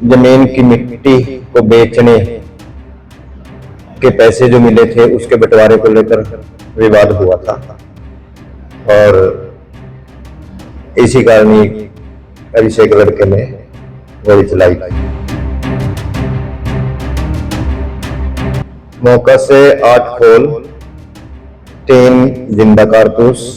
जमीन की मिट्टी को बेचने के पैसे जो मिले थे उसके बंटवारे को लेकर विवाद हुआ था और इसी कारण ही अभिषेक लड़के ने गोली चलाई। मौका से 8 खोल, 3 जिंदा कारतूस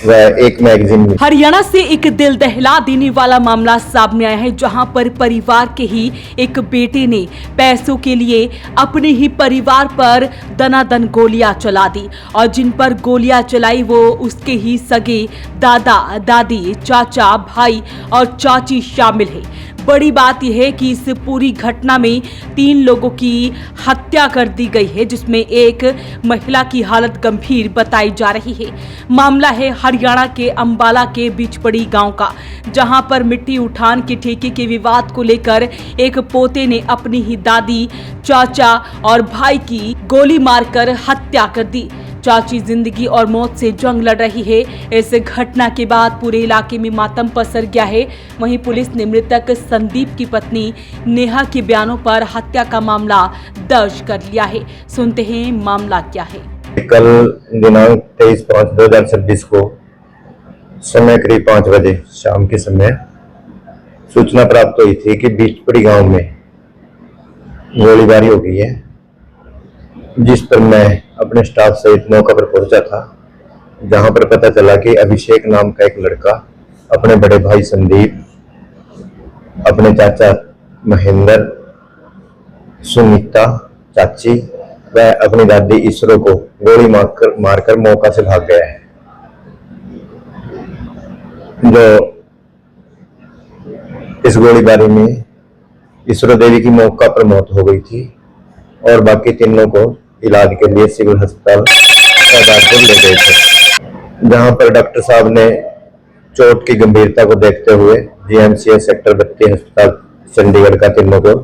व 1 मैगजीन। हरियाणा से एक दिल दहला देने वाला मामला सामने आया है, जहां पर परिवार के ही एक बेटे ने पैसों के लिए अपने ही परिवार पर दनादन गोलियां चला दी और जिन पर गोलियां चलाई वो उसके ही सगे दादा, दादी, चाचा, भाई और चाची शामिल है। बड़ी बात यह है कि इस पूरी घटना में 3 लोगों की हत्या कर दी गई है, जिसमें एक महिला की हालत गंभीर बताई जा रही है। मामला है हरियाणा के अंबाला के बिचपड़ी गांव का, जहां पर मिट्टी उठान के ठेके के विवाद को लेकर एक पोते ने अपनी ही दादी, चाचा और भाई की गोली मारकर हत्या कर दी। चाची जिंदगी और मौत से जंग लड़ रही है। इस घटना के बाद पूरे इलाके में मातम पसर गया है। वहीं पुलिस ने मृतक संदीप की पत्नी नेहा के बयानों पर हत्या का मामला दर्ज कर लिया है। सुनते हैं मामला क्या है। कल दिनांक 23/5/2026 को समय करीब 5 बजे शाम के समय सूचना प्राप्त हुई थी कि बिचपड़ी गांव में गोलीबारी हो गई है, जिस पर मैं अपने स्टाफ सहित मौका पर पहुंचा था, जहां पर पता चला कि अभिषेक नाम का एक लड़का अपने बड़े भाई संदीप, अपने चाचा महेंद्र, सुनीता चाची व अपनी दादी ईश्वरों को गोली मारकर मौका से भाग गया है। जो इस गोलीबारी में ईश्वर देवी की मौका पर मौत हो गई थी और बाकी 3 लोगों को इलाज के लिए सिविल अस्पताल शाहजहांपुर ले गए थे, जहां पर डॉक्टर साहब ने चोट की गंभीरता को देखते हुए जीएमसीएच सेक्टर 32 अस्पताल चंडीगढ़ का 3 लोगों को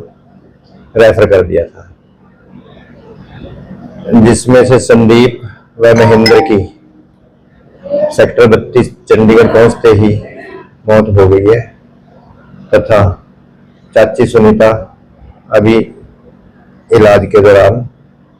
रेफर कर दिया था, जिसमें से संदीप व महेंद्र की सेक्टर 32 चंडीगढ़ पहुंचते ही मौत हो गई है तथा चाची सुनीता अभी इलाज के दौरान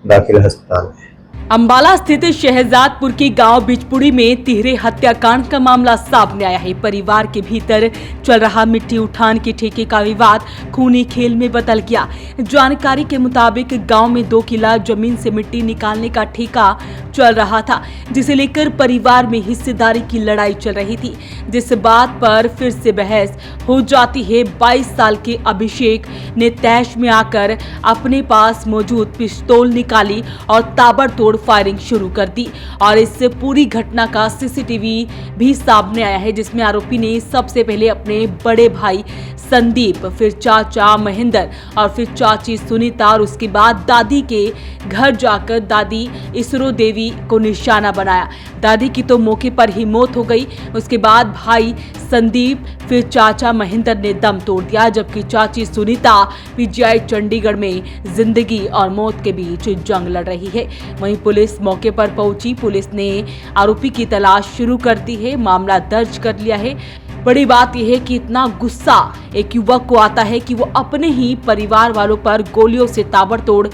दाखिल अस्पताल है। अंबाला स्थित शहजादपुर के गांव बिचपुड़ी में तिहरे हत्याकांड का मामला सामने आया है। परिवार के भीतर चल रहा मिट्टी उठान के ठेके का विवाद खूनी खेल में बदल गया। जानकारी के मुताबिक गांव में 2 किला जमीन से मिट्टी निकालने का ठेका चल रहा था, जिसे लेकर परिवार में हिस्सेदारी की लड़ाई चल रही थी, जिस बात पर फिर से बहस हो जाती है। 22 साल के अभिषेक ने तैश में आकर अपने पास मौजूद पिस्तौल निकाली और ताबड़तोड़ फायरिंग शुरू कर दी और इस पूरी घटना का सीसीटीवी भी सामने आया है, जिसमें आरोपी ने सबसे पहले अपने बड़े भाई संदीप, फिर चाचा महेंद्र और फिर चाची सुनीता और उसके बाद दादी के घर जाकर दादी ईश्वरो देवी को निशाना बनाया। दादी की तो मौके पर ही मौत हो गई। उसके बाद भाई संदीप, फिर चाचा महेंद्र ने दम तोड़ दिया, जबकि चाची सुनीता पीजीआई चंडीगढ़ में जिंदगी और मौत के बीच जंग लड़ रही है। वहीं पुलिस मौके पर पहुंची। पुलिस ने आरोपी की तलाश शुरू कर दी है, मामला दर्ज कर लिया है। बड़ी बात यह है कि इतना गुस्सा एक युवक को आता है कि वो अपने ही परिवार वालों पर गोलियों से ताबड़तोड़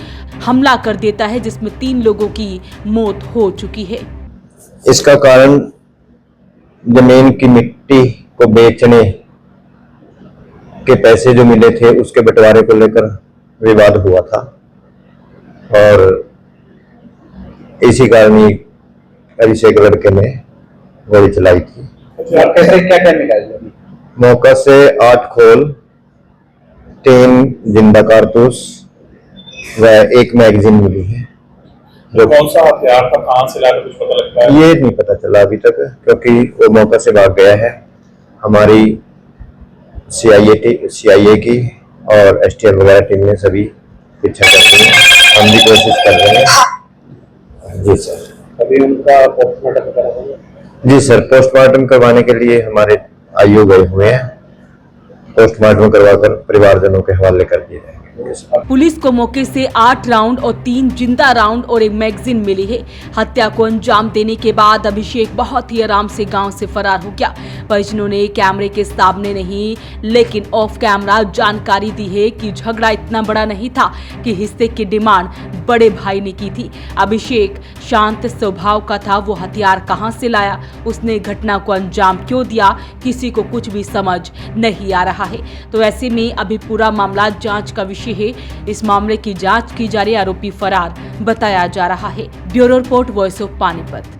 हमला कर देता है, जिसमें 3 लोगों की मौत हो चुकी है। इसका कारण जमीन की मिट्टी को बेचने के पैसे जो मिले थे उसके बंटवारे को लेकर विवाद हुआ था और इसी कारण ही अभिषेक लड़के ने गोली चलाई थी। कैसे क्या निकाला? मौका से 8 खोल, 3 जिंदा कारतूस व 1 मैगजीन मिली है। जो कौन सा हथियार था, कहां से लाया, कुछ पता लगता है? ये नहीं पता चला अभी तक, क्योंकि वो मौका से भाग गया है। हमारी CIA की और STF वगैरह टीम ने सभी पीछा कर रही है, हम भी कोशिश कर रहे हैं। जी सर। अभी उनका पोस्टमार्टम कराया? जी सर, पोस्टमार्टम करवाने के लिए हमारे IO गए हुए हैं। पोस्टमार्टम करवाकर परिवारजनों के हवाले कर दिए जाएंगे। पुलिस को मौके से 8 राउंड और 3 जिंदा राउंड और एक मैगजीन मिली है। हत्या को अंजाम देने के बाद अभिषेक बहुत ही आराम से गांव से फरार हो गया। परिजनों ने कैमरे के सामने नहीं लेकिन ऑफ कैमरा जानकारी दी है कि झगड़ा इतना बड़ा नहीं था कि हिस्से की डिमांड बड़े भाई ने की थी। अभिषेक शांत स्वभाव का था, वो हथियार कहां से लाया, उसने घटना को अंजाम क्यों दिया, किसी को कुछ भी समझ नहीं आ रहा है। तो ऐसे में अभी पूरा मामला जांच का विषय है। इस मामले की जांच की जा रही, आरोपी फरार बताया जा रहा है। Bureau report, voice of Panipat.